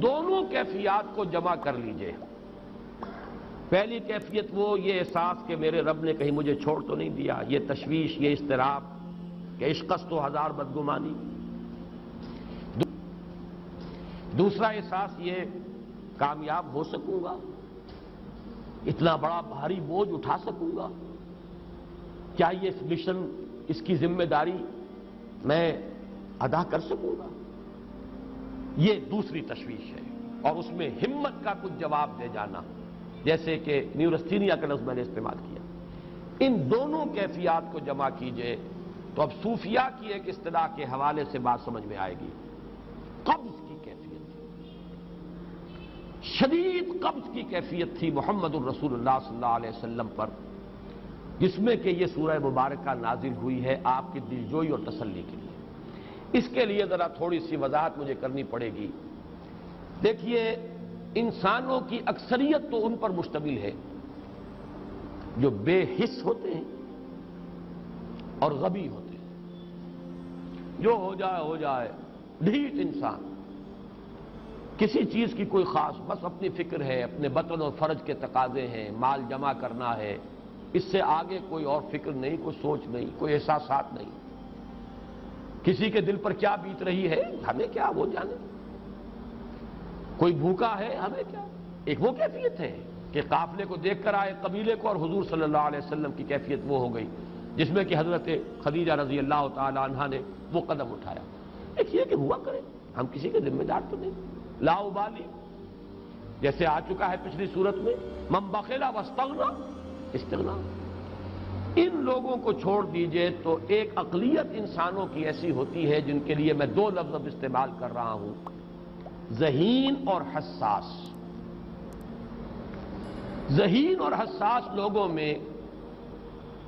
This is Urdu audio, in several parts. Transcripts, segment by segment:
دونوں کیفیات کو جمع کر لیجئے۔ پہلی کیفیت وہ یہ احساس کہ میرے رب نے کہیں مجھے چھوڑ تو نہیں دیا، یہ تشویش، یہ اضطراب کہ عشقست و ہزار بدگمانی۔ دوسرا احساس یہ کامیاب ہو سکوں گا، اتنا بڑا بھاری بوجھ اٹھا سکوں گا، کیا یہ اس مشن، اس کی ذمہ داری میں ادا کر سکوں گا؟ یہ دوسری تشویش ہے، اور اس میں ہمت کا کچھ جواب دے جانا، جیسے کہ نیورستینیا کا لفظ میں نے استعمال کیا۔ ان دونوں کیفیات کو جمع کیجئے تو اب صوفیاء کی ایک اصطلاح کے حوالے سے بات سمجھ میں آئے گی۔ قبض کی کیفیت، شدید قبض کی کیفیت تھی محمد الرسول اللہ صلی اللہ علیہ وسلم پر، جس میں کہ یہ سورہ مبارکہ نازل ہوئی ہے آپ کی دلجوئی اور تسلی کے لیے۔ اس کے لیے ذرا تھوڑی سی وضاحت مجھے کرنی پڑے گی۔ دیکھیے، انسانوں کی اکثریت تو ان پر مشتمل ہے جو بے حس ہوتے ہیں اور غبی ہوتے ہیں، جو ہو جائے ڈھیٹ انسان، کسی چیز کی کوئی خاص، بس اپنی فکر ہے، اپنے بطن اور فرج کے تقاضے ہیں، مال جمع کرنا ہے، اس سے آگے کوئی اور فکر نہیں، کوئی سوچ نہیں، کوئی احساسات نہیں۔ کسی کے دل پر کیا بیت رہی ہے ہمیں کیا، وہ جانے۔ کوئی بھوکا ہے ہمیں کیا۔ ایک وہ کیفیت ہے کہ قافلے کو دیکھ کر آئے قبیلے کو، اور حضور صلی اللہ علیہ وسلم کی کیفیت وہ ہو گئی جس میں کہ حضرت خدیجہ رضی اللہ تعالی عنہا نے وہ قدم اٹھایا۔ ایک یہ کہ ہوا کرے، ہم کسی کے ذمہ دار تو نہیں، لا ابالی، جیسے آ چکا ہے پچھلی صورت میں، من بخل واستغنی، استغنا۔ ان لوگوں کو چھوڑ دیجئے تو ایک اقلیت انسانوں کی ایسی ہوتی ہے جن کے لیے میں دو لفظ اب استعمال کر رہا ہوں، ذہین اور حساس۔ ذہین اور حساس لوگوں میں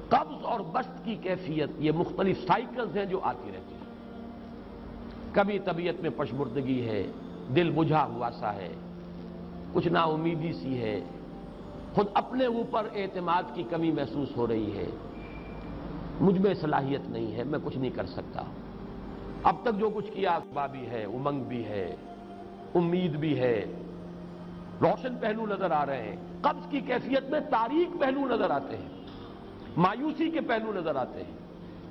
قبض اور بسط کی کیفیت، یہ مختلف سائیکلز ہیں جو آتی رہتی ہیں۔ کبھی طبیعت میں پشمردگی ہے، دل بجھا ہوا سا ہے، کچھ نا امیدی سی ہے، خود اپنے اوپر اعتماد کی کمی محسوس ہو رہی ہے، مجھ میں صلاحیت نہیں ہے، میں کچھ نہیں کر سکتا، اب تک جو کچھ کیا بھی ہے، امنگ بھی ہے، امید بھی ہے، روشن پہلو نظر آ رہے ہیں۔ قبض کی کیفیت میں تاریک پہلو نظر آتے ہیں، مایوسی کے پہلو نظر آتے ہیں،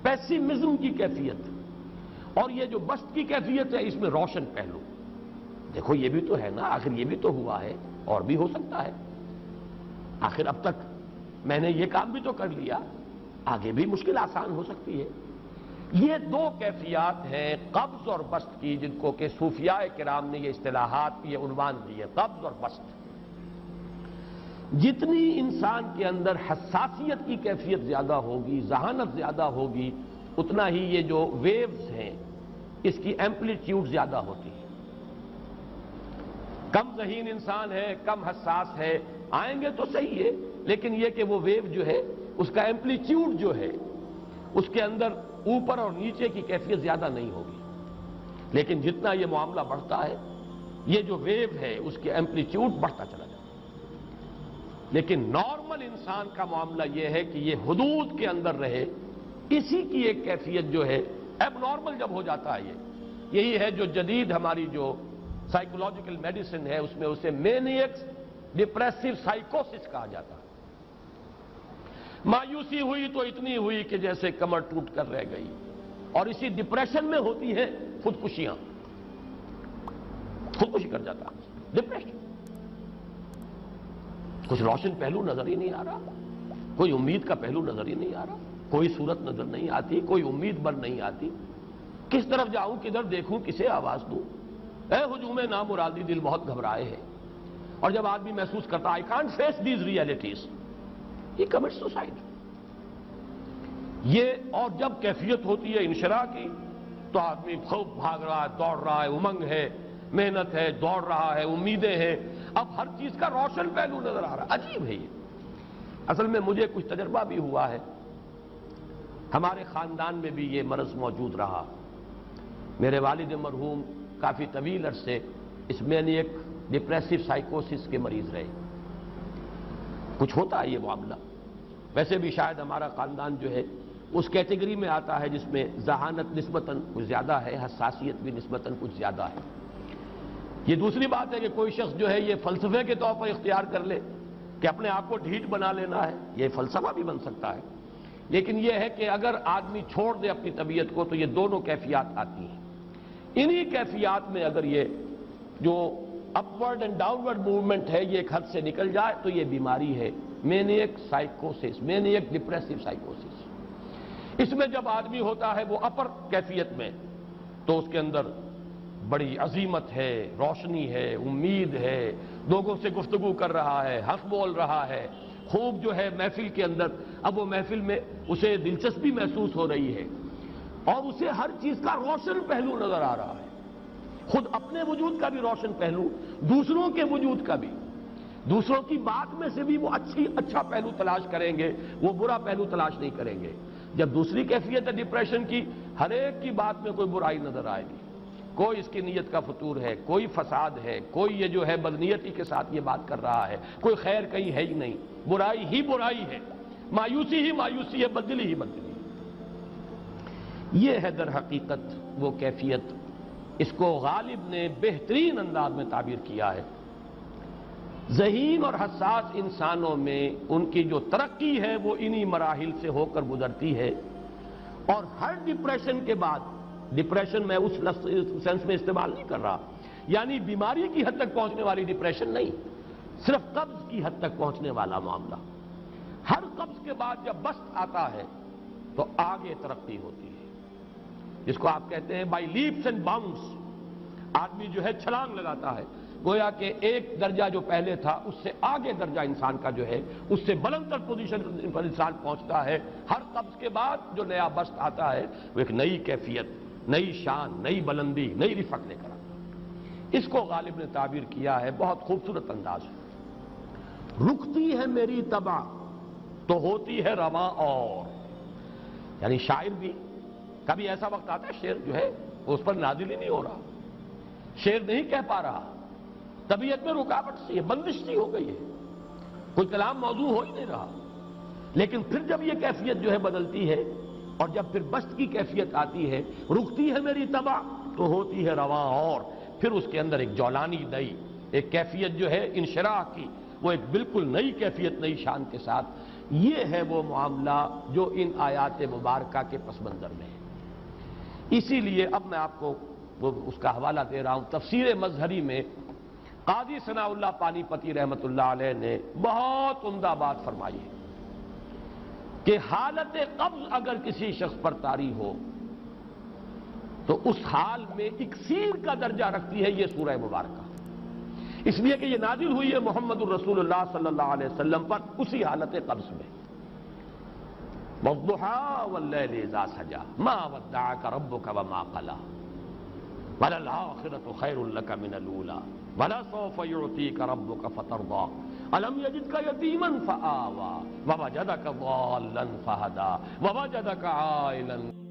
پیسیمزم کی کیفیت، اور یہ جو بسط کی کیفیت ہے اس میں روشن پہلو۔ دیکھو یہ بھی تو ہے نا، آخر یہ بھی تو ہوا ہے، اور بھی ہو سکتا ہے، آخر اب تک میں نے یہ کام بھی تو کر لیا، آگے بھی مشکل آسان ہو سکتی ہے۔ یہ دو کیفیات ہیں قبض اور بسط کی، جن کو کہ صوفیاء کرام نے یہ اصطلاحات، یہ عنوان دیے، قبض اور بسط۔ جتنی انسان کے اندر حساسیت کی کیفیت زیادہ ہوگی، ذہانت زیادہ ہوگی، اتنا ہی یہ جو ویوز ہیں اس کی ایمپلیٹیوڈ زیادہ ہوتی ہے۔ کم ذہین انسان ہے، کم حساس ہے، آئیں گے تو صحیح ہے، لیکن یہ کہ وہ ویو جو ہے اس کا ایمپلیٹیوڈ جو ہے اس کے اندر اوپر اور نیچے کی کیفیت زیادہ نہیں ہوگی۔ لیکن جتنا یہ معاملہ بڑھتا ہے، یہ جو ویو ہے اس کی ایمپلیٹیوڈ بڑھتا چلا جاتا ہے۔ لیکن نارمل انسان کا معاملہ یہ ہے کہ یہ حدود کے اندر رہے، اسی کی ایک کیفیت جو ہے ایب نارمل جب ہو جاتا ہے، یہی ہے جو جدید ہماری جو سائیکولوجیکل میڈیسن ہے اس میں اسے مینیکس ڈپریسو سائیکوسس کہا جاتا ہے۔ مایوسی ہوئی تو اتنی ہوئی کہ جیسے کمر ٹوٹ کر رہ گئی، اور اسی ڈپریشن میں ہوتی ہیں خودکشیاں، خودکشی کر جاتا ہے، ڈپریشن۔ کچھ روشن پہلو نظر ہی نہیں آ رہا، کوئی امید کا پہلو نظر ہی نہیں آ رہا، کوئی صورت نظر نہیں آتی، کوئی امید بر نہیں آتی، کس طرف جاؤں، کدھر دیکھوں، کسے آواز دوں، اے ہجوم نامرادی دل بہت گھبرائے ہے۔ اور جب آدمی محسوس کرتا I can't face these realities، he commits suicide۔ یہ اور جب کیفیت ہوتی ہے انشراح کی تو آدمی خوب بھاگ رہا ہے، دوڑ رہا ہے، امنگ ہے، محنت ہے، دوڑ رہا ہے، امیدیں ہیں، اب ہر چیز کا روشن پہلو نظر آ رہا ہے۔ عجیب ہے یہ۔ اصل میں مجھے کچھ تجربہ بھی ہوا ہے، ہمارے خاندان میں بھی یہ مرض موجود رہا۔ میرے والد مرحوم کافی طویل عرصے اس مینیک ڈپریسو سائیکوسس کے مریض رہے۔ کچھ ہوتا ہے یہ معاملہ، ویسے بھی شاید ہمارا خاندان جو ہے اس کیٹیگری میں آتا ہے جس میں ذہانت نسبتاً کچھ زیادہ ہے، حساسیت بھی نسبتاً کچھ زیادہ ہے۔ یہ دوسری بات ہے کہ کوئی شخص جو ہے یہ فلسفے کے طور پر اختیار کر لے کہ اپنے آپ کو ڈھیٹ بنا لینا ہے، یہ فلسفہ بھی بن سکتا ہے، لیکن یہ ہے کہ اگر آدمی چھوڑ دے اپنی طبیعت کو تو یہ دونوں کیفیات آتی ہیں۔ انہی کیفیات میں اگر یہ جو اپورڈ اینڈ ڈاؤنورڈ موومنٹ ہے یہ ایک حد سے نکل جائے تو یہ بیماری ہے، مینیک سائیکوسس، مینیک ڈپریسو سائیکوسس۔ اس میں جب آدمی ہوتا ہے وہ اپر کیفیت میں تو اس کے اندر بڑی عظیمت ہے، روشنی ہے، امید ہے، لوگوں سے گفتگو کر رہا ہے، حق بول رہا ہے، خوب جو ہے محفل کے اندر، اب وہ محفل میں اسے دلچسپی محسوس ہو رہی ہے اور اسے ہر چیز کا روشن پہلو نظر آ رہا ہے، خود اپنے وجود کا بھی روشن پہلو، دوسروں کے وجود کا بھی، دوسروں کی بات میں سے بھی وہ اچھا پہلو تلاش کریں گے، وہ برا پہلو تلاش نہیں کریں گے۔ جب دوسری کیفیت ہے ڈپریشن کی، ہر ایک کی بات میں کوئی برائی نظر آئے گی، کوئی اس کی نیت کا فطور ہے، کوئی فساد ہے، کوئی یہ جو ہے بدنیتی کے ساتھ یہ بات کر رہا ہے، کوئی خیر کہیں ہے ہی نہیں، برائی ہی برائی ہے، مایوسی ہی مایوسی ہے، بدلی ہی بدلی ہے۔ یہ ہے در حقیقت وہ کیفیت، اس کو غالب نے بہترین انداز میں تعبیر کیا ہے۔ ذہین اور حساس انسانوں میں ان کی جو ترقی ہے وہ انہی مراحل سے ہو کر گزرتی ہے، اور ہر ڈپریشن کے بعد، ڈپریشن میں اس سینس میں استعمال نہیں کر رہا، یعنی بیماری کی حد تک پہنچنے والی ڈپریشن نہیں، صرف قبض کی حد تک پہنچنے والا معاملہ۔ ہر قبض کے بعد جب بست آتا ہے تو آگے ترقی ہوتی ہے، جس کو آپ کہتے ہیں بائی لیپس اینڈ باؤنڈس، آدمی جو ہے چھلانگ لگاتا ہے، گویا کہ ایک درجہ جو پہلے تھا اس سے آگے درجہ انسان کا جو ہے اس سے بلند تر پوزیشن پر انسان پہنچتا ہے۔ ہر قبض کے بعد جو نیا بست آتا ہے وہ ایک نئی کیفیت، نئی شان، نئی بلندی، نئی رفعت لے کر آتا ہے۔ اس کو غالب نے تعبیر کیا ہے بہت خوبصورت انداز ہے، رکتی ہے میری طبع تو ہوتی ہے رواں اور، یعنی شاعر بھی کبھی ایسا وقت آتا ہے شعر جو ہے اس پر نازل ہی نہیں ہو رہا، شعر نہیں کہہ پا رہا، طبیعت میں رکاوٹ سی ہے، بندش سی ہو گئی ہے، کوئی کلام موضوع ہو ہی نہیں رہا، لیکن پھر جب یہ کیفیت جو ہے بدلتی ہے اور جب پھر بست کی کیفیت آتی ہے، رکتی ہے میری طبع تو ہوتی ہے رواں اور، پھر اس کے اندر ایک جولانی نئی ایک کیفیت جو ہے انشراح کی، وہ ایک بالکل نئی کیفیت، نئی شان کے ساتھ۔ یہ ہے وہ معاملہ جو ان آیات مبارکہ کے پس منظر میں ہے۔ اسی لیے اب میں آپ کو اس کا حوالہ دے رہا ہوں، تفسیر مظہری میں قاضی ثناء اللہ پانی پتی رحمت اللہ علیہ نے بہت عمدہ بات فرمائی ہے کہ حالت قبض اگر کسی شخص پر طاری ہو تو اس حال میں اکسیر کا درجہ رکھتی ہے یہ سورہ مبارکہ، اس لیے کہ یہ نازل ہوئی ہے محمد الرسول اللہ صلی اللہ علیہ وسلم پر اسی حالت قبض میں۔ وَالضُّحَىٰ وَاللَّيْلِ إِذَا سَجَىٰ مَا وَدَّعَكَ رَبُّكَ وَمَا قَلَىٰ وَلَلْآخِرَةُ خَيْرٌ لَكَ مِنَ الْأُولَىٰ وَلَسَوْفَ يُعْطِيكَ رَبُّكَ فَتَرْضَىٰ أَلَمْ يَجِدْكَ يَتِيمًا فَآوَىٰ وَوَجَدَكَ ضَالًّا فَهَدَىٰ وَوَجَدَكَ عَائِلًا